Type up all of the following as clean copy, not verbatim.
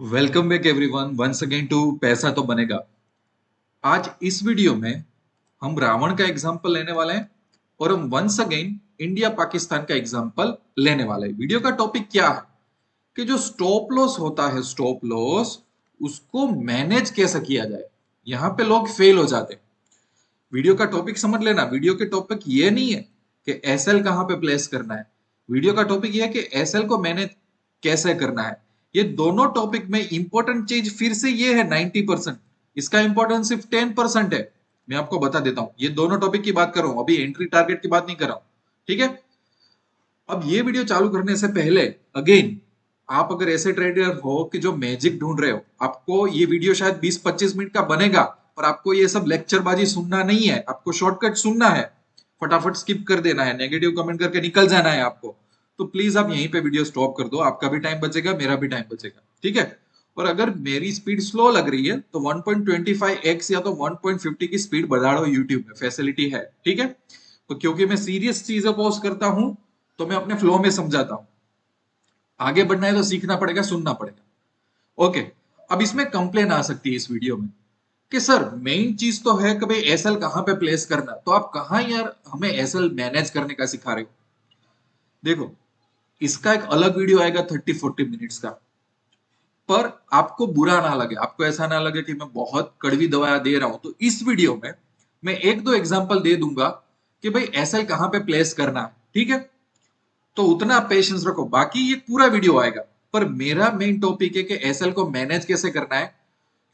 Welcome back everyone once again to पैसा तो बनेगा। आज इस वीडियो में हम रावण का एग्जांपल लेने वाले हैं और हम वंस अगेन इंडिया पाकिस्तान का एग्जांपल लेने वाले हैं। वीडियो का टॉपिक क्या है कि जो स्टॉप लॉस होता है, स्टॉप लॉस उसको मैनेज कैसे किया जाए। यहाँ पे लोग फेल हो जाते हैं। वीडियो का टॉपिक समझ लेना। वीडियो के टॉपिक ये नहीं है कि एसएल कहाँ पे प्लेस करना है। वीडियो का टॉपिक ये है कि एसएल को मैनेज कैसे करना है। ये दोनों टॉपिक में इंपॉर्टेंट चीज फिर से ये है 90%। इसका इंपॉर्टेंस सिर्फ 10% है। मैं आपको बता देता हूँ, ये दोनों टॉपिक की बात कर रहा हूँ, अभी एंट्री टारगेट की बात नहीं कर रहा हूँ। ठीक है। अब ये वीडियो चालू करने से पहले अगेन, आप अगर ऐसे ट्रेडर हो कि जो मैजिक ढूंढ रहे हो, आपको ये वीडियो शायद 20-25 मिनट का बनेगा, पर आपको ये सब लेक्चरबाजी सुनना नहीं है, आपको शॉर्टकट सुनना है। फटाफट स्किप कर देना है, नेगेटिव कमेंट करके निकल जाना है आपको। तो प्लीज आप यहीं पे वीडियो स्टॉप कर दो, आपका भी टाइम बचेगा, मेरा भी टाइम बचेगा। ठीक है। और अगर मेरी स्पीड स्लो लग रही है तो 1.25x या तो 1.50 की स्पीड बढ़ा लो, यूट्यूब में फैसिलिटी है। ठीक है। तो क्योंकि मैं सीरियस चीजें पोस्ट करता हूं तो मैं अपने फ्लो में समझाता हूं। आगे बढ़ना है तो सीखना पड़ेगा, सुनना पड़ेगा। ओके। अब इसमें कंप्लेन आ सकती है इस वीडियो में कि सर मेन चीज तो है कि भाई एसएल कहां पे प्लेस करना, तो आप कहां यार हमें एसएल मैनेज करने का सिखा रहे हो। देखो, इसका एक अलग वीडियो आएगा 30-40 मिनट्स का। पर आपको बुरा ना लगे, आपको ऐसा ना लगे कि मैं बहुत कड़वी दवा दे रहा हूं, तो इस वीडियो में मैं एक दो एग्जांपल दे दूंगा कि भाई एसएल कहां पे प्लेस करना है। ठीक है। तो उतना पेशेंस रखो, बाकी ये पूरा वीडियो आएगा। पर मेरा मेन टॉपिक है कि एसएल को मैनेज कैसे करना है,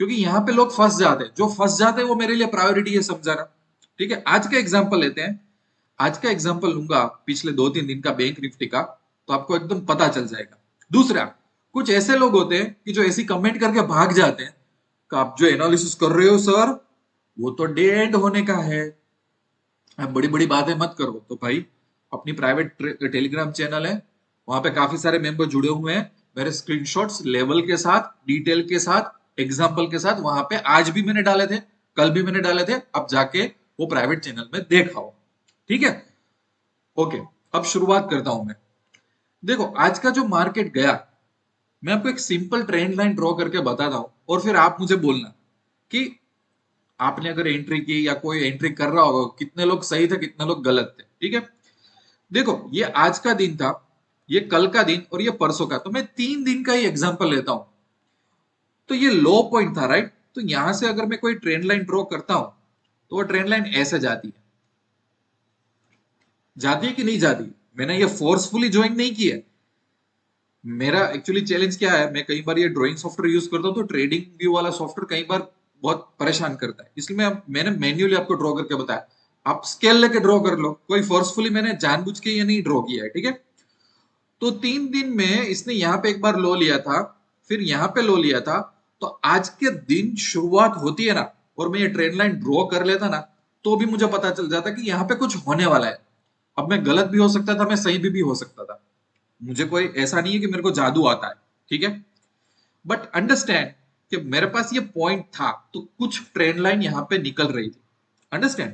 क्योंकि यहाँ पे लोग फंस जाते हैं। जो फंस जाते हैं वो मेरे लिए प्रायोरिटी है समझाना। ठीक है। आज का एग्जांपल लेते हैं। आज का एग्जांपल लूंगा पिछले 2-3 दिन का बैंक निफ्टी का, तो आपको एकदम पता चल जाएगा। दूसरा, कुछ ऐसे लोग होते हैं कि जो ऐसी कमेंट करके भाग जाते हैं कि आप जो एनालिसिस कर रहे हो सर, वो तो डे एंड होने का है, आप बड़ी बड़ी बातें मत करो। तो भाई, अपनी प्राइवेट टेलीग्राम चैनल है, वहां पे काफी सारे मेंबर जुड़े हुए हैं, मेरे स्क्रीनशॉट्स लेवल के साथ, डिटेल के साथ, एग्जांपल के साथ वहां पे आज भी मैंने डाले थे, कल भी मैंने डाले थे। अब जाके वो प्राइवेट चैनल में देखाओ। ठीक है। ओके। अब शुरुआत करता हूं मैं। देखो, आज का जो मार्केट गया, मैं आपको एक सिंपल ट्रेंड लाइन ड्रॉ करके बताता हूं और फिर आप मुझे बोलना कि आपने अगर एंट्री की या कोई एंट्री कर रहा होगा, कितने लोग सही थे कितने लोग गलत थे। ठीक है। देखो, ये आज का दिन था, ये कल का दिन और ये परसों का, तो मैं 3 दिन का ही एग्जांपल लेता हूं। तो ये लो पॉइंट था, राइट। तो यहां से अगर मैं कोई ट्रेंड लाइन ड्रॉ करता हूं तो वो ट्रेंड लाइन ऐसे जाती है। जाती है कि नहीं जाती? मैंने ये फोर्सफुली ज्वाइन नहीं किया। मेरा एक्चुअली चैलेंज क्या है, मैं कई बार ये ड्राइंग सॉफ्टवेयर यूज करता हूँ तो ट्रेडिंग व्यू वाला सॉफ्टवेयर कई बार बहुत परेशान करता है, इसलिए मैंने मैन्युअली आपको ड्रॉ करके बताया। आप स्केल लेके ड्रॉ कर लो, कोई फोर्सफुली मैंने जानबूझ के ये नहीं ड्रॉ किया है। ठीक है। तो 3 दिन में इसने यहाँ पे एक बार लो लिया था, फिर यहाँ पे लो लिया था। तो आज के दिन शुरुआत होती है ना, और मैं ये ट्रेंड लाइन ड्रॉ कर लेता ना, तो भी मुझे पता चल जाता कि यहाँ पे कुछ होने वाला है। अब मैं गलत भी हो सकता था, मैं सही भी हो सकता था। मुझे कोई ऐसा नहीं है कि मेरे को जादू आता है। ठीक है। बट अंडरस्टैंड कि मेरे पास ये पॉइंट था तो कुछ ट्रेंड लाइन यहाँ पे निकल रही थी। अंडरस्टैंड।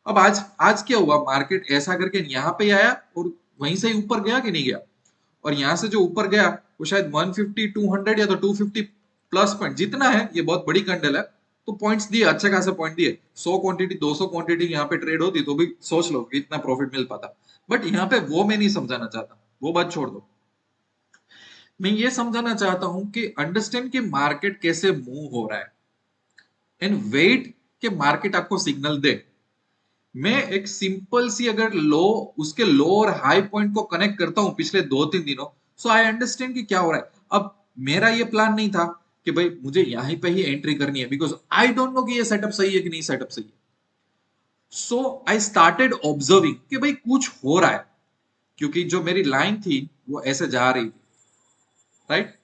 अब आज आज क्या हुआ, मार्केट ऐसा करके यहाँ पे आया और वहीं से ऊपर गया कि नहीं गया। और यहां से जो ऊपर गया वो शायद 150 200 या तो 250 प्लस पॉइंट जितना है, ये बहुत बड़ी कैंडल है। तो पॉइंट्स दिए, अच्छे खासे पॉइंट दिए। 100 क्वांटिटी 200 क्वांटिटी यहाँ पे ट्रेड होती तो भी सोच लो कि इतना प्रॉफिट मिल पाता। बट यहाँ पे वो मैं नहीं समझाना चाहता, वो बात छोड़ दो। मैं ये समझाना चाहता हूं कि अंडरस्टैंड कि मार्केट कैसे मूव हो रहा है एंड वेट कि मार्केट आपको सिग्नल दे। मैं एक सिंपल सी अगर लो, उसके लो और हाई पॉइंट को कनेक्ट करता हूं पिछले 2-3 दिनों, सो आई अंडरस्टैंड कि क्या हो रहा है। अब मेरा ये प्लान नहीं था कि भाई मुझे यहीं पे ही एंट्री करनी है, बिकॉज आई डोंट नो कि ये सेटअप सही है कि नहीं सेटअप सही है। सो आई स्टार्टेड ऑब्जर्विंग कि भाई कुछ हो रहा है, क्योंकि जो मेरी लाइन थी वो ऐसे जा रही थी, राइट।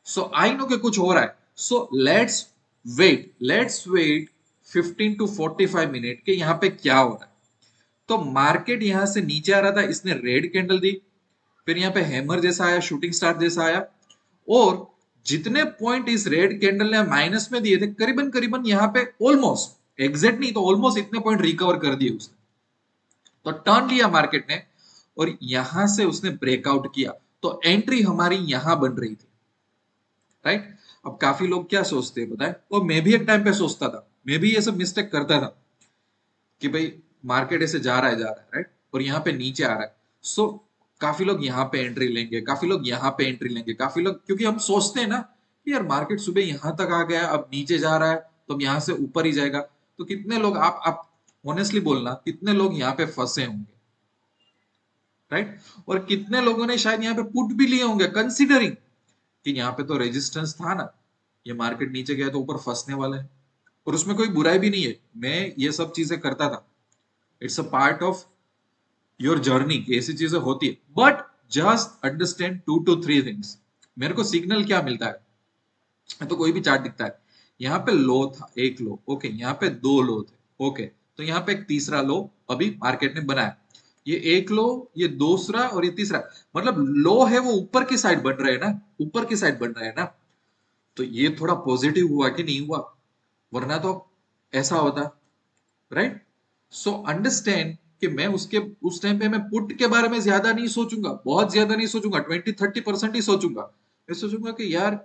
सो आई नो कि कुछ हो रहा है। So let's wait 15 to 45 minute के यहाँ पे क्या हो रहा है। तो मार्केट यहां से नीचे आ रहा था, इसने रेड कैंडल दी, फिर यहाँ पे हैमर जैसा आया, शूटिंग स्टार जैसा आया, और जितने पॉइंट इस रेड कैंडल ने माइनस में दिए थे, करीबन करीबन यहाँ पे ऑलमोस्ट एग्जैक्ट नहीं तो ऑलमोस्ट इतने पॉइंट रिकवर कर दिए उसने। तो टर्न लिया मार्केट ने और यहां से उसने ब्रेकआउट किया, तो एंट्री हमारी यहां बन रही थी, राइट। अब काफी लोग क्या सोचते हैं पता है, और मैं भी एक टाइम पे सोचता था, मैं भी ये सब मिस्टेक करता था कि भाई मार्केट ऐसे जा रहा है राइट, और यहाँ पे नीचे आ रहा है, सो काफी लोग यहाँ पे एंट्री लेंगे, काफी लोग यहाँ पे एंट्री लेंगे, काफी लोग, क्योंकि हम सोचते हैं ना कि यार मार्केट सुबह यहाँ तक आ गया, अब नीचे जा रहा है तो अब यहाँ से ऊपर ही जाएगा। तो कितने लोग, आप ऑनेस्टली बोलना, कितने लोग यहाँ पे फंसे होंगे, राइट? और कितने लोगों ने शायद यहाँ पे पुट भी लिए होंगे कंसिडरिंग कि यहाँ पे तो रेजिस्टेंस था ना, ये मार्केट नीचे गया तो ऊपर फंसने वाला है। और उसमें कोई बुराई भी नहीं है, मैं ये सब चीजें करता था, it's a part of your journey, ऐसी चीजें होती है। But just understand 2 to 3 things. मेरे को सिग्नल क्या मिलता है, तो कोई भी चार्ट दिखता है, यहाँ पे लो था, एक लो, ओके, यहाँ पे 2 लो थे, ओके, तो यहाँ पे एक तीसरा लो अभी मार्केट ने बनाया, ये एक लो, ये दूसरा और ये तीसरा, मतलब लो है वो ऊपर की साइड बन रहा है ना, ऊपर की साइड बन रहा है ना, तो ये थोड़ा पॉजिटिव हुआ कि नहीं हुआ, वरना तो ऐसा होता, राइट? सो अंडरस्टैंड कि मैं उसके उस टाइम पे मैं पुट के बारे में ज्यादा नहीं सोचूंगा, बहुत ज्यादा नहीं सोचूंगा, 20-30% ही सोचूंगा। मैं सोचूंगा कि यार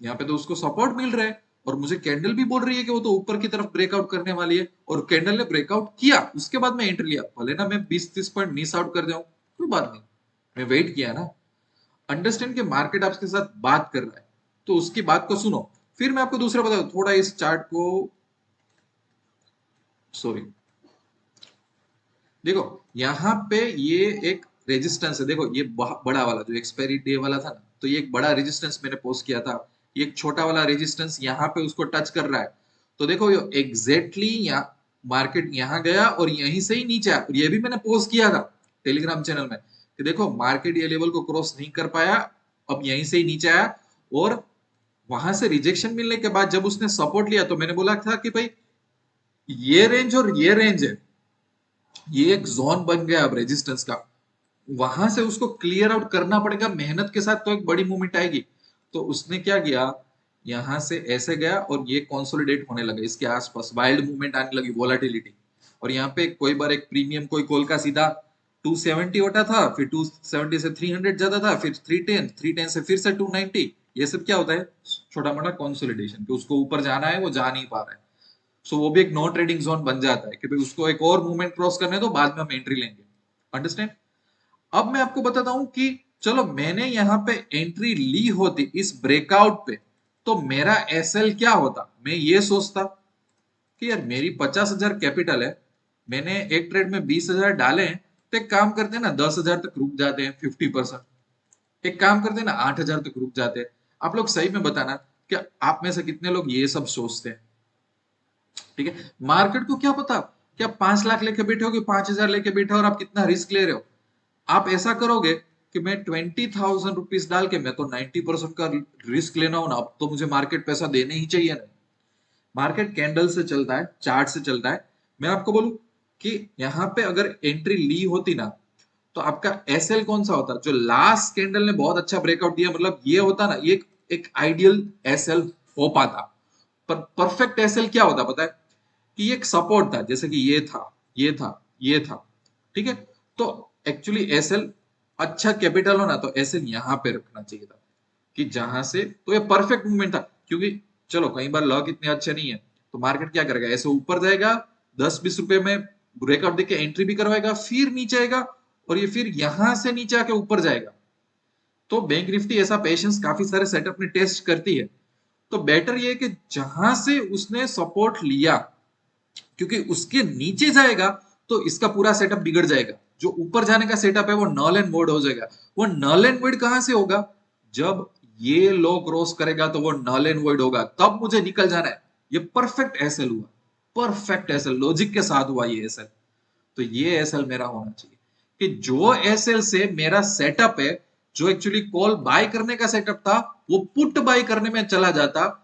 यहाँ पे तो उसको सपोर्ट मिल रहा है, और मुझे कैंडल भी बोल रही है कि वो तो ऊपर की तरफ ब्रेकआउट करने वाली है, और कैंडल ने ब्रेकआउट किया, उसके बाद मैं एंट्री लिया, भले ना मैं 20-30 पॉइंट मिस आउट कर जाऊं, कोई बात नहीं, मैं वेट किया ना। अंडरस्टैंड कि मार्केट आपके साथ बात कर रहा है, तो उसकी बात को सुनो। फिर मैं आपको दूसरा बता, थोड़ा इस चार्ट को, सॉरी, देखो यहाँ पे ये एक रेजिस्टेंस है, देखो ये बड़ा वाला जो एक्सपायरी डे वाला था ना, तो ये एक बड़ा रेजिस्टेंस मैंने पोस्ट किया था, ये एक छोटा वाला रेजिस्टेंस यहाँ पे उसको टच कर रहा है। तो देखो ये एग्जैक्टली यहाँ मार्केट यहाँ गया और यहीं से ही नीचे आया, और ये भी मैंने पोस्ट किया था टेलीग्राम चैनल में कि देखो मार्केट ये लेवल को क्रॉस नहीं कर पाया, अब यहीं से ही नीचे आया, और वहां से रिजेक्शन मिलने के बाद जब उसने सपोर्ट लिया तो मैंने बोला था कि भाई ये रेंज और ये रेंज है, ये एक जोन बन गया अब रेजिस्टेंस का, वहां से उसको क्लियर आउट करना पड़ेगा मेहनत के साथ, तो एक बड़ी मूवमेंट आएगी। तो उसने क्या किया, यहां से ऐसे गया और ये कंसोलिडेट होने लगा, इसके आसपास वाइल्ड मूवमेंट आने लगी, वोलाटिलिटी, और यहाँ पे कोई बार एक प्रीमियम कोई कॉल का सीधा 270 उठा था, फिर 270 से 300 जाता था, फिर 310, 310 से फिर से 290, ये सब क्या होता है, छोटा मोटा कंसोलिडेशन, कि उसको ऊपर जाना है वो जा नहीं पा रहा है, सो वो भी एक नॉन ट्रेडिंग जोन बन जाता है कि भाई उसको एक और मूवमेंट क्रॉस करने दो, बाद में हम एंट्री लेंगे। अंडरस्टैंड? अब मैं आपको बताता हूं कि चलो मैंने यहां पे एंट्री ली होती इस ब्रेकआउट पे, तो मेरा एसएल क्या होता, मैं ये सोचता कि यार मेरी 50,000 कैपिटल है, मैंने एक ट्रेड में 20,000 डाले हैं, तो एक काम करते हैं ना 10,000 तक रुक जाते हैं 50%, एक काम करते हैं ना 8,000 तक रुक जाते हैं। आप लोग सही में बताना कि आप में से कितने लोग ये सब सोचते हैं? ठीक है, मार्केट को क्या पता कि आप 5 लाख लेके बैठे हो कि 5,000 लेके बैठे हो, और आप कितना रिस्क ले रहे हो। आप ऐसा करोगे कि मैं 20,000 रुपीज डाल के मैं तो 90% का रिस्क लेना हो ना, अब तो मुझे मार्केट पैसा देने ही चाहिए ना। मार्केट कैंडल से चलता है, चार्ट से चलता है। मैं आपको बोलूं कि यहाँ पे अगर एंट्री ली होती ना, तो आपका एसएल कौन सा होता, जो लास्ट कैंडल ने बहुत अच्छा ब्रेकआउट दिया, मतलब ये होता ना, ये एक आइडियल एसएल हो पाता। पर परफेक्ट एसएल क्या होता पता है, कि ये एक सपोर्ट था, जैसे कि ये था, ये था, ये था, ठीक है। तो एक्चुअली एसएल अच्छा कैपिटल हो ना, तो एसएल यहाँ पे रखना चाहिए था, कि जहां से, तो ये परफेक्ट मूवमेंट था, क्योंकि चलो कई बार लॉक इतने अच्छे नहीं है, तो मार्केट क्या करेगा, ऐसे ऊपर जाएगा 10-20 रुपए में ब्रेकआउट देके एंट्री भी करवाएगा, फिर नीचे आएगा, और ये फिर यहां से नीचे आके ऊपर जाएगा। तो बैंक निफ्टी ऐसा पेशेंस काफी सारे सेटअप में टेस्ट करती है। तो बेटर ये है कि जहां से उसने सपोर्ट लिया, क्योंकि उसके नीचे जाएगा तो इसका पूरा सेटअप बिगड़ जाएगा, जो ऊपर जाने का सेटअप है वो नल एंड वॉइड हो जाएगा। वो नल एंड वॉइड कहां से होगा, जब ये लो क्रॉस करेगा तो वो नल एंड वॉइड होगा, तब मुझे निकल जाना है। ये परफेक्ट एसएल हुआ, परफेक्ट एसएल लॉजिक के साथ हुआ ये एसएल। तो ये एसएल मेरा होना चाहिए, कि जो एसएल से मेरा सेटअप है, जो एक्चुअली कॉल बाय करने का सेटअप था, वो पुट बाय करने में चला जाता।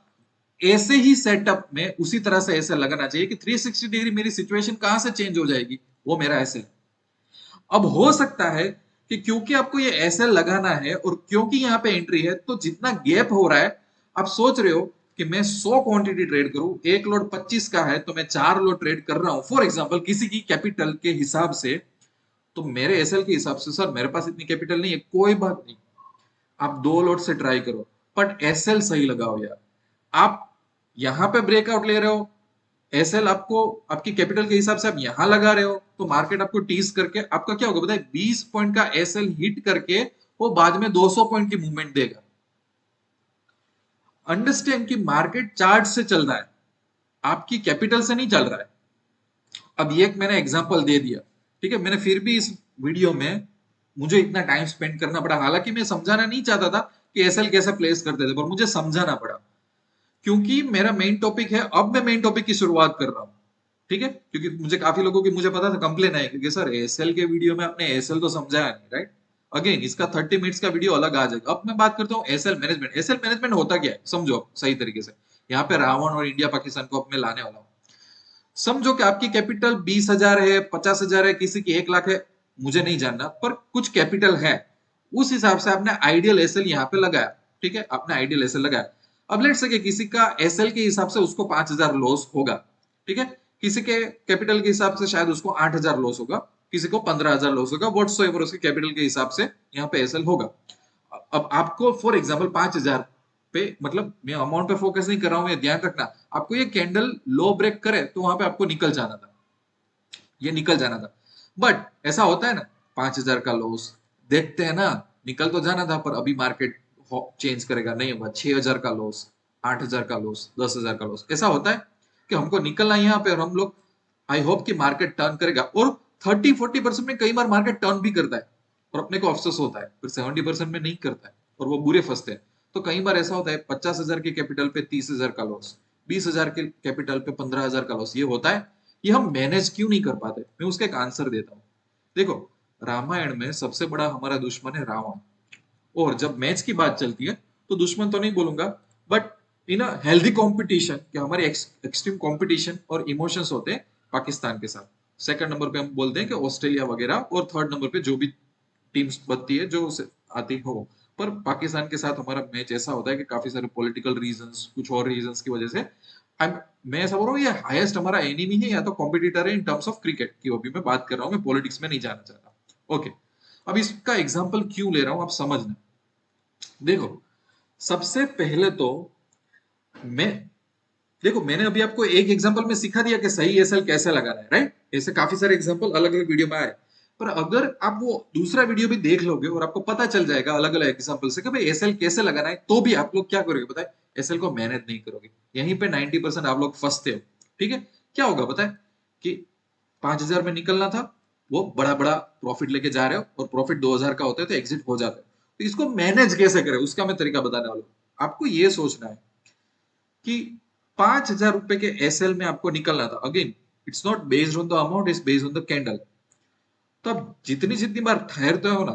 ऐसे ही सेटअप में उसी तरह से ऐसे लगाना चाहिए कि 360 डिग्री मेरी सिचुएशन कहां से चेंज हो जाएगी, वो मेरा ऐसे। अब हो सकता है कि क्योंकि आपको ये ऐसे लगाना है और क्योंकि यहाँ पे एंट्री है, तो जितना गैप हो रहा है, आप सोच रहे हो कि मैं 100 क्वांटिटी ट्रेड करूं, एक लोड 25 का है तो मैं 4 लोड ट्रेड कर रहा हूं, फॉर एग्जांपल किसी की कैपिटल के हिसाब से, तो मेरे एसएल के हिसाब से सर मेरे पास इतनी कैपिटल नहीं है, कोई बात नहीं, आप 2 लोड से ट्राई करो, बट एसएल सही लगाओ यार। आप यहां पे ब्रेकआउट ले रहे हो, एसएल आपको आपकी कैपिटल के हिसाब से आप यहां लगा रहे हो, तो मार्केट आपको टीज करके आपका क्या होगा बताए, 20 पॉइंट का एसएल हिट करके वो बाद में 200 पॉइंट की मूवमेंट देगा। अंडरस्टैंड कि मार्केट चार्ट से चल रहा है, आपकी कैपिटल से नहीं चल रहा है। अब ये एक मैंने एग्जांपल दे दिया, ठीक है। मैंने फिर भी इस वीडियो में मुझे इतना टाइम स्पेंड करना पड़ा, हालांकि मैं समझाना नहीं चाहता था कि एसएल कैसे प्लेस करते थे, पर मुझे समझाना पड़ा क्योंकि मेरा मेन टॉपिक है। अब मैं मेन टॉपिक की शुरुआत कर रहा हूं, ठीक है, क्योंकि मुझे काफी लोगों की मुझे पता था कंप्लेन आए क्योंकि सर एसएल के वीडियो में आपने एसएल तो समझाया नहीं, राइट। अगेन इसका 30 मिनट्स का वीडियो अलग आ जाएगा। अब मैं बात करता हूँ एसएल मैनेजमेंट। एसएल मैनेजमेंट होता क्या है समझो आप सही तरीके से। यहाँ पे रावण और इंडिया पाकिस्तान को अब मैं लाने वाला हूँ। समझो कि आपकी कैपिटल 20,000 है, 50,000 है, किसी की 1 लाख है, मुझे नहीं जानना, पर कुछ कैपिटल है। उस हिसाब से आपने आइडियल एसएल यहाँ पे लगाया, ठीक है, आपने आइडियल एसएल लगाया। अब लेट से किसी का एसएल के हिसाब से उसको 5,000 लॉस होगा, ठीक है। किसी के कैपिटल के हिसाब से शायद उसको 8,000 लॉस होगा, किसी को 15,000 लॉस होगा, व्हाट्सएवर उसके कैपिटल के हिसाब से यहाँ पे एसएल होगा। अब आपको फॉर एग्जाम्पल 5,000 पे, मतलब मैं अमाउंट पे फोकस नहीं कर रहा हूं, ये ध्यान रखना। आपको ये कैंडल लो ब्रेक करे तो वहां पे आपको निकल जाना था, ये निकल जाना था। बट ऐसा होता है ना, 5,000 का लॉस देखते हैं ना, निकल तो जाना था, पर अभी मार्केट चेंज करेगा, नहीं होगा। 6,000 का लॉस, 8,000 का लॉस, 10,000 का लॉस, ऐसा होता है कि हमको निकलना है यहाँ पे, और हम लोग आई होप कि मार्केट टर्न करेगा। और 30-40% में कई बार मार्केट टर्न भी करता है और अपने को अफसोस होता है, फिर 70% में नहीं करता है और वो बुरे फंसते हैं। तो कई बार ऐसा होता है 50,000 के कैपिटल पे 30,000 का लॉस, 20,000 के कैपिटल पे 15,000 का लॉस, ये होता है। ये हम मैनेज क्यों नहीं कर पाते, मैं उसका एक आंसर देता हूँ। देखो, रामायण में सबसे बड़ा हमारा दुश्मन है रावण, और जब मैच की बात चलती है तो दुश्मन तो नहीं बोलूंगा, but in a healthy competition, कि हमारे एक्सट्रीम कंपटीशन और इमोशंस होते हैं पाकिस्तान के साथ। सेकंड नंबर पे हम बोलते हैं कि ऑस्ट्रेलिया वगैरह, और थर्ड नंबर पे जो भी टीम्स बनती है जो आती हो। पर पाकिस्तान के साथ हमारा मैच ऐसा होता है कि काफी सारे पॉलिटिकल रीजंस, कुछ और रीजंस की वजह से मैं ऐसा बोल रहा हूँ, ये हाईएस्ट हमारा एनिमी है या तो कॉम्पिटिटर है इन टर्म्स ऑफ क्रिकेट की, अभी मैं बात कर रहा हूँ, मैं पॉलिटिक्स में नहीं जाना चाहता। ओके, अब इसका एग्जाम्पल क्यों ले रहा हूँ आप समझना। देखो, सबसे पहले तो मैं, देखो मैंने अभी आपको एक एग्जांपल में सिखा दिया कि सही एसएल कैसे लगाना है, राइट। ऐसे काफी सारे एग्जांपल अलग अलग वीडियो में आए। पर अगर आप वो दूसरा वीडियो भी देख लोगे और आपको पता चल जाएगा अलग अलग एग्जांपल से कि भाई एसएल कैसे लगाना है, तो भी आप लोग क्या करोगे बताए, एसएल को मैनेज नहीं करोगे। यहीं पे 90% आप लोग फंसते हो, ठीक है। क्या होगा बताए कि 5,000 में निकलना था, वो बड़ा बड़ा प्रॉफिट लेके जा रहे हो और प्रॉफिट 2,000 का होता है तो एग्जिट हो जाता है। तो इसको मैनेज कैसे करें उसका मैं तरीका बताने वाला हूँ। आपको ये सोचना है कि 5,000 रुपए के एसएल में आपको निकलना था। Again it's not based on the amount, it's based on the candle. तब जितनी जितनी बार ठहरते हो ना,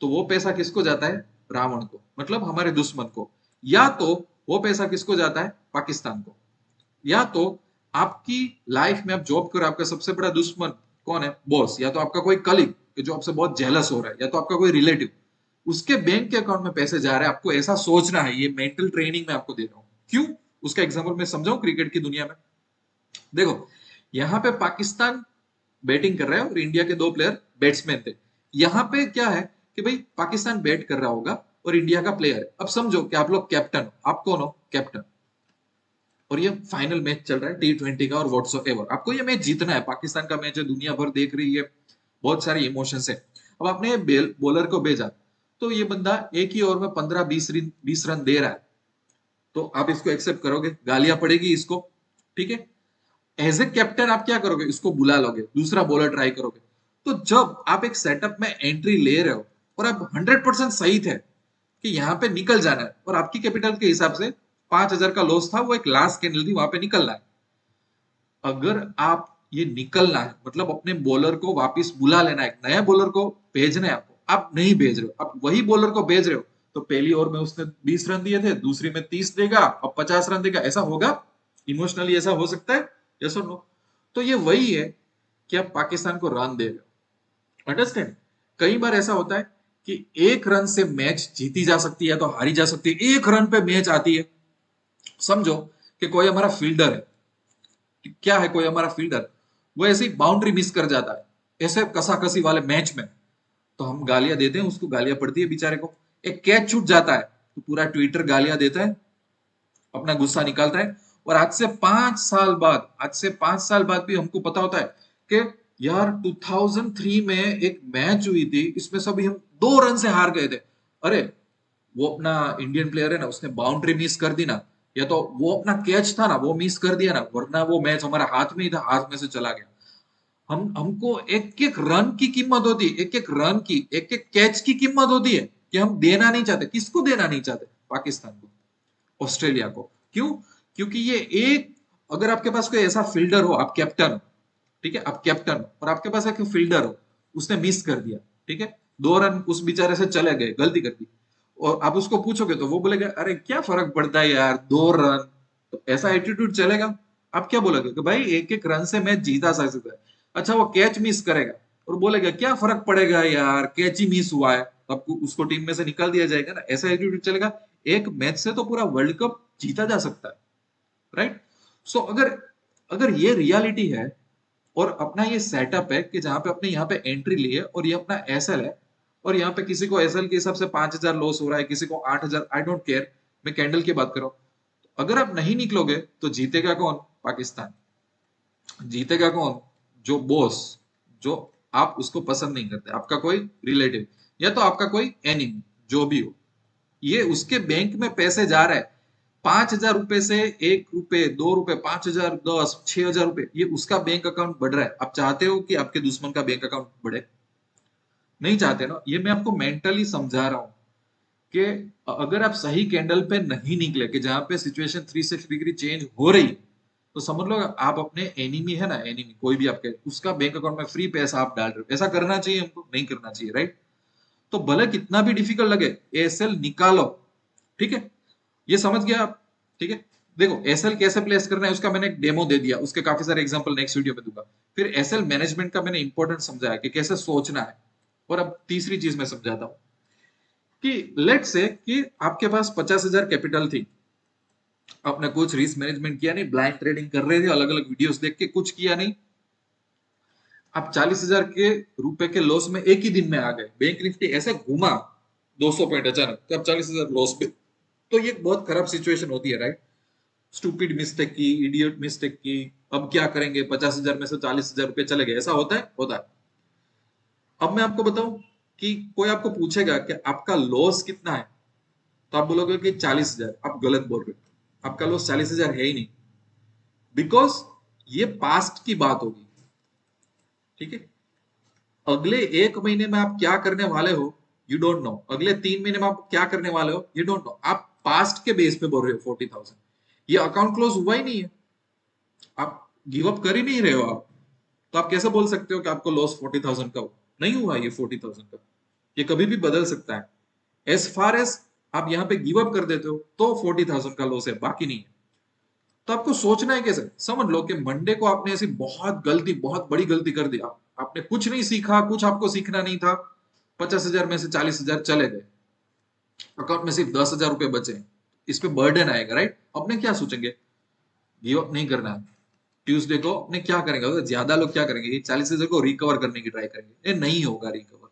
तो वो पैसा किसको जाता है, रावण को, मतलब हमारे दुश्मन को। या तो वो पैसा किसको जाता है, पाकिस्तान को। या तो आपकी लाइफ में आप जॉब करो, आपका सबसे बड़ा दुश्मन कौन है, बॉस, या तो आपका कोई कलीग जो आपसे बहुत जेलस हो रहा है, या तो आपका कोई रिलेटिव, उसके बैंक के अकाउंट में पैसे जा रहे हैं। आपको ऐसा सोचना है, ये मेंटल ट्रेनिंग मैं आपको दे रहा हूं। क्यों, उसका एग्जांपल मैं समझाऊं क्रिकेट की दुनिया में। देखो, यहाँ पे पाकिस्तान बैटिंग कर रहा है और इंडिया के 2 प्लेयर बैट्समैन थे। यहाँ पे क्या है कि भाई पाकिस्तान बैट कर रहा होगा और इंडिया का प्लेयर है। अब समझो कि आप लोग कैप्टन हो, आप कौन हो, कैप्टन, और ये फाइनल मैच चल रहा है T20 का, और व्हाट्सएवर आपको ये मैच जीतना है। पाकिस्तान का मैच है, दुनिया भर देख रही है, बहुत सारे इमोशंस है। अब आपने बॉलर को भेजा, तो ये बंदा एक ही ओवर में 15-20 रन दे रहा है, तो आप इसको एक्सेप्ट करोगे, गालियां पड़ेगी इसको, ठीक है। एज ए कैप्टन आप क्या करोगे, इसको बुला लोगे, दूसरा बॉलर ट्राई करोगे। तो जब आप एक सेटअप में एंट्री ले रहे हो और आप 100% सही थे कि यहाँ पे निकल जाना है, और आपकी कैपिटल के हिसाब से 5,000 का लॉस था, वो एक लास्ट कैंडल थी, वहां पे निकलना है। अगर आप ये निकलना है मतलब अपने बॉलर को वापस बुला लेना है, एक नया बॉलर को भेजना है आपको, आप नहीं भेज रहे हो, आप वही बॉलर को भेज रहे हो। तो पहली ओवर में उसने 20 रन दिए थे, दूसरी में 30 देगा, अब 50 रन देगा, ऐसा होगा, इमोशनली ऐसा हो सकता है, यस और नो। तो ये वही है कि आप पाकिस्तान को रन दे रहे हो, अंडरस्टैंड। कई बार ऐसा होता है कि 1 रन से मैच जीती जा सकती है तो हारी जा सकती है, 1 रन पे मैच आती है। समझो कि कोई हमारा फील्डर है, क्या है, कोई हमारा फील्डर वो ऐसे ही बाउंड्री मिस कर जाता है ऐसे कसाकसी वाले मैच में, तो हम गालियां देते हैं, उसको गालियां पड़ती है बेचारे को। एक कैच छूट जाता है तो पूरा ट्विटर गालियां देता है। अपना गुस्सा निकालता है। और आज से 5 साल बाद भी हमको पता होता है कि यार 2003 में एक मैच हुई थी, इसमें सभी हम 2 रन से हार गए थे। अरे वो अपना इंडियन प्लेयर है ना, उसने बाउंड्री मिस कर दी ना, या तो वो अपना कैच था ना वो मिस कर दिया ना, वरना वो मैच हमारा हाथ में ही था, हाथ में से चला गया। हमको एक एक रन की कीमत होती है, एक एक रन की, एक एक कैच की कीमत होती है, कि हम देना नहीं चाहते। किसको देना नहीं चाहते? पाकिस्तान को, ऑस्ट्रेलिया को। क्यों? क्योंकि ये एक, अगर आपके पास कोई ऐसा फील्डर हो, आप कैप्टन हो, ठीक है, आप कैप्टन हो और आपके पास एक फील्डर हो, उसने मिस कर दिया, ठीक है, 2 रन उस बेचारे से चले गए, गलती कर दी, और आप उसको पूछोगे तो वो बोलेगा अरे क्या फर्क पड़ता है यार, 2 रन। तो ऐसा एटीट्यूड चलेगा? आप क्या बोलोगे कि भाई एक एक रन से मैच जीता जा सकता है। अच्छा वो कैच मिस करेगा और बोलेगा क्या फर्क पड़ेगा यार, कैच ही मिस हुआ है, तो आपको उसको टीम में से निकाल दिया जाएगा ना, ऐसा एटीट्यूड चलेगा? एक मैच से तो पूरा वर्ल्ड कप जीता जा सकता है, राइट? सो अगर अगर ये रियलिटी है और अपना ये सेटअप है कि जहां पे अपने यहाँ पे एंट्री ली है और ये अपना एसएल है, और यहाँ पे किसी को एसएल के हिसाब से 5,000 लॉस हो रहा है, किसी को 8,000, आई डोंट केयर, मैं कैंडल की बात कर रहा हूं। अगर आप नहीं निकलोगे तो जीतेगा कौन? पाकिस्तान। जीतेगा कौन? जो बॉस, जो आप उसको पसंद नहीं करते, आपका कोई रिलेटिव या तो आपका कोई एनिमी, जो भी हो, ये उसके बैंक में पैसे जा रहा है, 5,000 रुपए से 1 रुपए, 2 रुपए, 5,000, 10, 6,000 रुपए, ये उसका बैंक अकाउंट बढ़ रहा है। आप चाहते हो कि आपके दुश्मन का बैंक अकाउंट बढ़े? नहीं चाहते ना। ये मैं आपको मेंटली समझा रहा हूं कि अगर आप सही कैंडल पे नहीं निकले, कि जहां पे सिचुएशन 360 डिग्री चेंज हो रही, तो समझ लो आप अपने एनिमी है ना, एनिमी कोई भी आपके, उसका बैंक अकाउंट में फ्री पैसा आप डाल रहे हो। ऐसा करना चाहिए हमको? नहीं करना चाहिए, राइट? तो भले कितना भी डिफिकल्ट लगे, एएसएल निकालो, ठीक है, ये समझ गया आप? ठीक है, देखो एसएल कैसे प्लेस करना है उसका मैंने एक डेमो दे दिया, उसके काफी सारे एग्जांपल नेक्स्ट वीडियो में दूंगा। फिर एसएल मैनेजमेंट का मैंने इंपॉर्टेंट समझाया कि कैसे सोचना है। और अब तीसरी चीज मैं समझाता हूं कि लेट से कि आपके पास 50,000 कैपिटल थी, आपने कुछ रिस्क मैनेजमेंट किया नहीं, ब्लाइंड ट्रेडिंग कर रहे थे, अलग अलग वीडियोस देख के कुछ किया नहीं, आप 40,000 के रुपए के लॉस में एक ही दिन में आ गए, बैंक निफ्टी ऐसे घूमा 200 पॉइंट अचानक, तो आप 40,000 लॉस पे। तो ये बहुत खराब सिचुएशन होती है, राइट? स्टूपिड मिस्टेक की, इडियट मिस्टेक की। अब क्या करेंगे, 50,000 में से 40,000 रुपए चले गए, ऐसा होता है? होता है। अब मैं आपको बताऊं कि कोई आपको पूछेगा कि आपका लॉस कितना है, तो आप बोलोगे कि 40,000। आप गलत बोल रहे हो, आपका लॉस 40,000 है ही नहीं, बिकॉज ये पास्ट की बात होगी, ठीक है? अगले 1 महीने में आप क्या करने वाले हो, यू डोंट नो। अगले 3 महीने में आप क्या करने वाले हो, यू डोंट नो। आप पास्ट के बेस पे बोल रहे हो 40,000, ये अकाउंट क्लोज हुआ ही नहीं है, आप गिव अप कर ही नहीं रहे हो आप। तो आप कैसे बोल सकते हो कि आपको लॉस 40,000 का हो? नहीं हुआ ये 40,000 का, ये कभी भी बदल सकता है। एज फार एज आप यहाँ पे गिव अप कर देते हो तो 40,000 का लॉस है, बाकी नहीं है। तो आपको सोचना है कैसे? समझ लो कि मंडे को आपने ऐसी बहुत गलती, बहुत बड़ी गलती कर दी, आपने कुछ नहीं सीखा, कुछ आपको सीखना नहीं था, 50,000 में से 40,000 चले गए, अकाउंट में सिर्फ 10,000 रुपए बचे, इस पे बर्डन आएगा, राइट? अपने क्या सोचेंगे? गिव अप नहीं करना है। ट्यूसडे को अपने क्या करेंगे, तो ज्यादा लोग क्या करेंगे, ये 40,000 को रिकवर करने की ट्राई करेंगे, ये नहीं होगा रिकवर।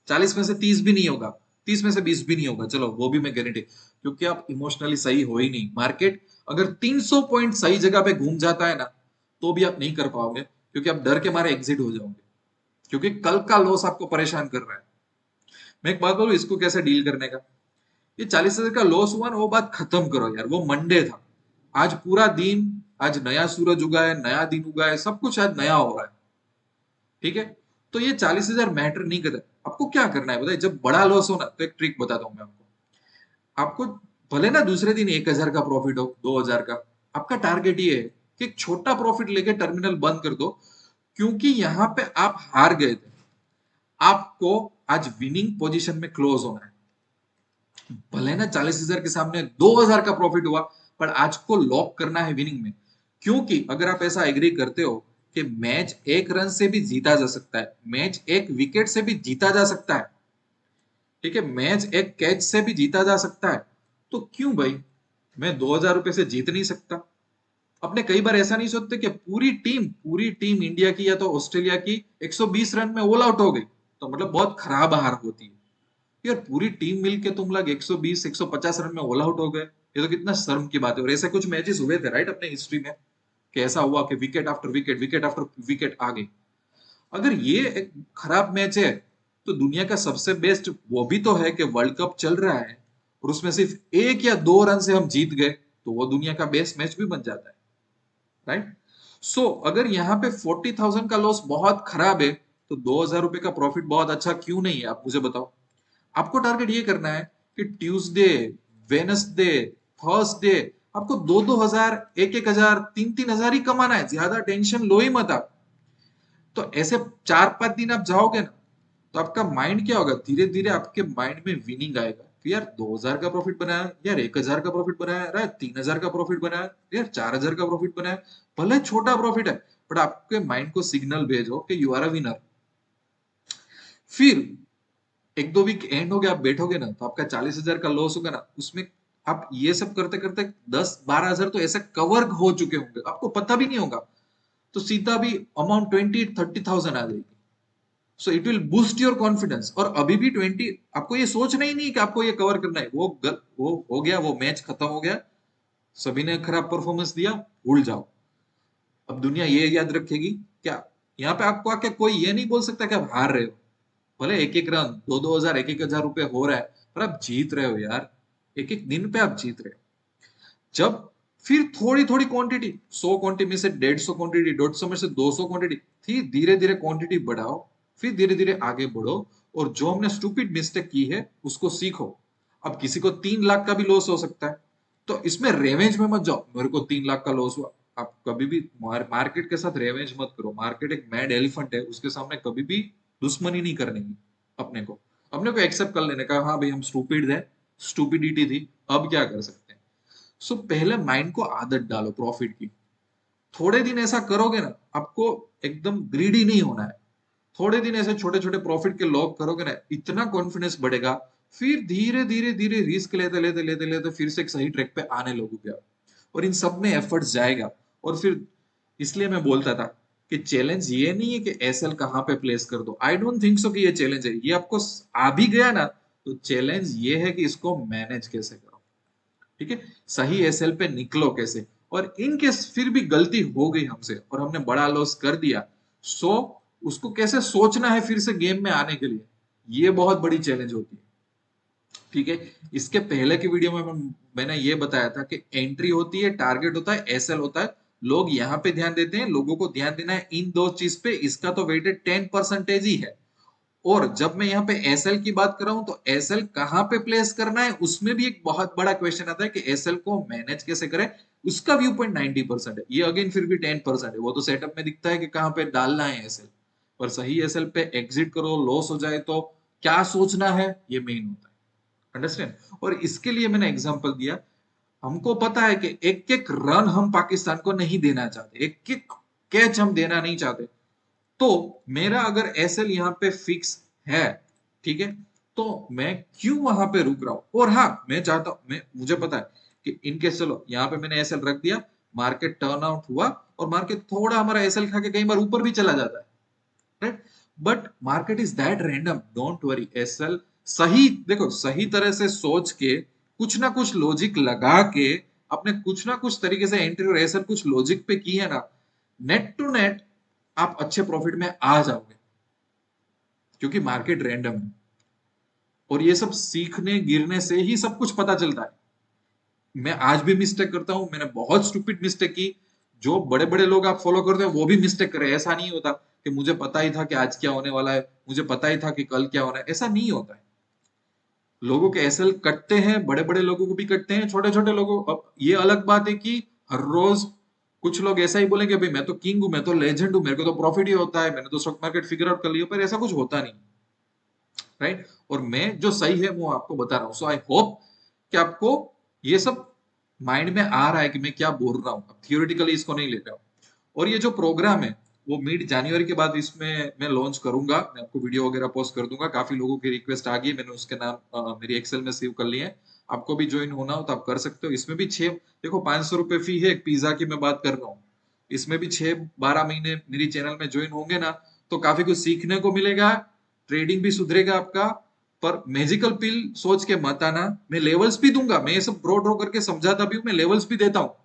40 में से 30 भी नहीं होगा, 30 में से 20 भी नहीं होगा, चलो वो भी मैं गारंटी, क्योंकि आप इमोशनली सही हो ही नहीं। मार्केट अगर 300 पॉइंट सही जगह पे घूम जाता है ना, तो भी आप नहीं कर पाओगे, क्योंकि आप डर के मारे एग्जिट हो जाओगे, क्योंकि कल का लॉस आपको परेशान कर रहा है। मैं एक बात बोलूं, इसको कैसे डील करने का? ये 40,000 का लॉस हुआ ना, वो बात खत्म करो यार, वो मंडे था। आज पूरा दिन, आज नया सूरज उगा है, नया दिन उगा है, सब कुछ आज नया हो रहा है, ठीक है? तो ये 40,000 मैटर नहीं करता। आपको क्या करना है बताइए, जब बड़ा लॉस हो ना, तो एक ट्रिक बताता हूं मैं आपको। आपको भले ना दूसरे दिन 1,000 का प्रॉफिट हो, 2,000 का, आपका टारगेट ये है कि एक छोटा प्रॉफिट लेके टर्मिनल बंद कर दो, क्योंकि यहां पे आप हार गए थे, आपको आज विनिंग पोजीशन में क्लोज होना है। भले ना 40,000 के सामने 2,000 का प्रॉफिट हुआ, पर आज को लॉक करना है विनिंग में। क्योंकि अगर आप ऐसा एग्री करते हो कि मैच एक रन से भी जीता जा सकता है, मैच एक विकेट से भी जीता जा सकता है, ठीक है, मैच एक कैच से भी जीता जा सकता है, तो क्यों भाई मैं 2,000 रुपए से जीत नहीं सकता? अपने कई बार ऐसा नहीं सोचते कि पूरी टीम इंडिया की या तो ऑस्ट्रेलिया की 120 रन में ऑल आउट हो गई, तो मतलब बहुत खराब हार होती है। यार पूरी टीम मिलके तुम लोग 120 150 रन में ऑल आउट हो गए, ये तो कितना शर्म की बात है। और ऐसे कुछ मैचेस हुए थे राइट अपने हिस्ट्री में कि ऐसा हुआ कि wicket after wicket, wicket after wicket आ गई। अगर ये एक खराब मैच है तो दुनिया का सबसे बेस्ट वो भी तो है कि वर्ल्ड कप चल रहा है और उसमें सिर्फ 1 या 2 रन से हम जीत गए तो वो दुनिया का बेस्ट मैच भी बन जाता है, राइट। सो अगर यहाँ पे 40,000 का लॉस बहुत खराब है तो 2,000 रुपए का प्रॉफिट बहुत अच्छा क्यों नहीं है, आप मुझे बताओ। आपको टारगेट ये करना है कि ट्यूसडे, वेनसडे, थर्सडे आपको 2-2 हजार, 1-1 हजार, 3-3 हजार ही कमाना है, ज्यादा टेंशन लो ही मत आप। तो ऐसे 4-5 दिन आप जाओगे ना तो आपका माइंड क्या होगा, धीरे धीरे आपके माइंड में विनिंग आएगा कि यार 2,000 का प्रॉफिट बनाया, यार 1,000 का प्रॉफिट बनाया, यार 3,000 का प्रॉफिट बनाया, यार 4,000 का प्रॉफिट बनाया। भले छोटा प्रॉफिट है बट आपके माइंड को सिग्नल भेजो कि यू आर अ विनर। फिर 1-2 वीक एंड हो गया, आप बैठोगे ना तो आपका 40,000 का लॉस होगा ना, उसमें आप ये सब करते करते 10-12 हजार तो ऐसे कवर हो चुके होंगे, आपको पता भी नहीं होगा। तो सीधा भी अमाउंट 20-30,000 आ जाएगी। So it will boost your confidence. और अभी भी 20 आपको ये सोचना ही नहीं कि आपको ये कवर करना है, वो हो गया, वो मैच खत्म हो गया, सभी ने खराब परफॉर्मेंस दिया, भूल जाओ। अब दुनिया ये याद रखेगी क्या, यहाँ पे आपको आके कोई ये नहीं बोल सकता कि आप हार रहे हो। भले 1-1 रन, 2-2 हजार, 1-1 हजार रुपए हो रहा है पर आप जीत रहे हो यार, एक एक दिन पे आप जीत रहे हो। जब फिर थोड़ी थोड़ी क्वांटिटी, 100 क्वांटिटी में से 150 क्वांटिटी, 150 में से 200 क्वांटिटी थी, धीरे धीरे क्वांटिटी बढ़ाओ, फिर धीरे धीरे आगे बढ़ो। और जो हमने स्टूपिड मिस्टेक की है उसको सीखो। अब किसी को 3 लाख का भी लॉस हो सकता है तो इसमें रेवेंज में मत जाओ, मेरे को 3 लाख का लॉस हुआ। आप कभी भी मार्केट के साथ रेवेंज मत करो। मार्केट एक मैड एलिफेंट है, उसके सामने कभी भी दुश्मनी नहीं करनी है। अपने को अपने को एक्सेप्ट कर लेने का, हाँ भाई हम स्टूपिड है, स्टूपिडिटी थी, अब क्या कर सकते हैं। सो पहले माइंड को आदत डालो प्रॉफिट की। थोड़े दिन ऐसा करोगे ना, आपको एकदम ग्रीडी नहीं होना है। थोड़े दिन ऐसे छोटे छोटे प्रॉफिट के लॉक करोगे ना, इतना कॉन्फिडेंस बढ़ेगा। फिर धीरे धीरे धीरे रिस्क लेते लेते लेते लेते फिर से एक सही ट्रैक पे आने लगोगे आप। और इन सब में एफर्ट्स जाएगा। और फिर इसलिए मैं बोलता था कि चैलेंज ये नहीं है कि एसएल कहाँ पे प्लेस कर दो, आई डोंट थिंक सो कि ये चैलेंज है। ये आपको आ भी गया ना तो चैलेंज ये है कि इसको मैनेज कैसे करो, ठीक है, सही एसएल पे निकलो कैसे। और इन केस फिर भी गलती हो गई हमसे और हमने बड़ा लॉस कर दिया, सो उसको कैसे सोचना है फिर से गेम में आने के लिए, ये बहुत बड़ी चैलेंज होती है, ठीक है। इसके पहले की वीडियो में मैंने ये बताया था कि एंट्री होती है, टारगेट होता है, एसएल होता है। लोग यहाँ पे ध्यान देते हैं, लोगों को ध्यान देना है इन दो चीज पे, इसका तो वेटेड 10% ही है। और जब मैं यहाँ पे एसएल की बात कर रहा हूं तो एसएल कहाँ पे प्लेस करना है उसमें भी एक बहुत बड़ा क्वेश्चन आता है कि एसएल को मैनेज कैसे करें। उसका व्यू पॉइंट 90% है, ये अगेन फिर भी 10% है। वो तो सेटअप में दिखता है कि कहाँ पे डालना है एसएल, पर सही एसएल पे एग्जिट करो, लॉस हो जाए तो क्या सोचना है, ये मेन होता है। अंडरस्टैंड। और इसके लिए मैंने एग्जांपल दिया, हमको पता है कि एक एक रन हम पाकिस्तान को नहीं देना चाहते, एक एक कैच हम देना नहीं चाहते। तो मेरा अगर एसएल यहाँ पे फिक्स है, ठीक है, तो मैं क्यों वहां पे रुक रहा हूं। और हाँ मैं चाहता हूं, मैं मुझे पता है कि इनकेस चलो यहाँ पे मैंने एसएल रख दिया, मार्केट टर्न आउट हुआ और मार्केट थोड़ा हमारा एसएल खा के कई बार ऊपर भी चला जाता है, right. But market is that random, don't worry. SL सही देखो, सही तरह से सोच के कुछ ना कुछ लॉजिक लगा के अपने कुछ ना कुछ तरीके से एंट्री और एसएल कुछ लॉजिक पे की है ना, नेट टू नेट आप अच्छे प्रॉफिट में आ जाओगे, क्योंकि मार्केट रैंडम है। और ये सब सीखने गिरने से ही सब कुछ पता चलता है। मैं आज भी मिस्टेक करता हूं, मैंने बहुत स्टूपिड मिस्टेक की। जो बड़े बड़े लोग आप फॉलो करते हैं वो भी मिस्टेक करे। ऐसा नहीं होता कि मुझे पता ही था कि आज क्या होने वाला है, मुझे पता ही था कि कल क्या होना है, ऐसा नहीं होता है। लोगों के एसएल कटते हैं, बड़े बड़े लोगों को भी कटते हैं, छोटे छोटे लोगों। अब ये अलग बात है कि हर रोज कुछ लोग ऐसा ही बोलेंगे भाई मैं तो किंग हूं, मैं तो लेजेंड हूं, मेरे को तो प्रॉफिट ही होता है, मैंने तो स्टॉक मार्केट फिगर आउट कर लिया, पर ऐसा कुछ होता नहीं, राइट। और मैं जो सही है वो आपको बता रहा हूँ। सो आई होप कि आपको ये सब माइंड में आ रहा है कि मैं क्या बोल रहा हूँ, थियोरेटिकली इसको नहीं ले रहा हूँ। और ये जो प्रोग्राम है वो मिड जनवरी के बाद इसमें मैं लॉन्च करूंगा, मैं आपको वीडियो वगैरह पोस्ट कर दूंगा। काफी लोगों की रिक्वेस्ट आ गई, मैंने उसके नाम मेरी एक्सेल में सेव कर लिए हैं। आपको भी ज्वाइन होना हो तो आप कर सकते हो। इसमें भी 6, देखो 500 रुपए फी है, एक पिज्जा की मैं बात कर रहा हूँ। इसमें भी 6-12 महीने मेरी चैनल में ज्वाइन होंगे ना तो काफी कुछ सीखने को मिलेगा, ट्रेडिंग भी सुधरेगा आपका, पर मैजिकल पिल सोच के मत आना। मैं लेवल्स भी दूंगा, मैं ये सब ड्रॉ करके समझाता भी हूँ, मैं लेवल्स भी देता हूँ।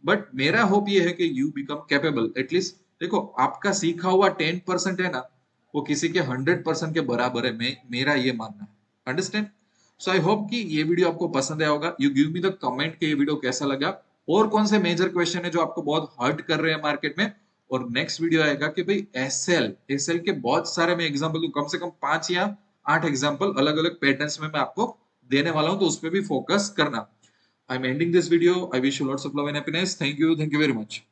बट मेरा होप ये है कि यू बिकम कैपेबल। एटलीस्ट देखो, आपका सीखा हुआ 10% है ना, वो किसी के 100% के बराबर है। मेरा ये मानना है। अंडरस्टैंड? सो आई होप कि ये वीडियो आपको पसंद आया होगा। You give me the comment कि ये वीडियो कैसा लगा, और कौन से मेजर क्वेश्चन है जो आपको बहुत हर्ट कर रहे हैं मार्केट में। और नेक्स्ट वीडियो आएगा कि भाई एसएल के बहुत सारे मैं एग्जांपल दूं, कम से कम 5 या 8 एग्जांपल अलग अलग पैटर्न्स में मैं आपको देने वाला हूं, तो उस पर भी फोकस करना। I'm ending this video. I wish you lots of love and happiness. Thank you. Thank you very much.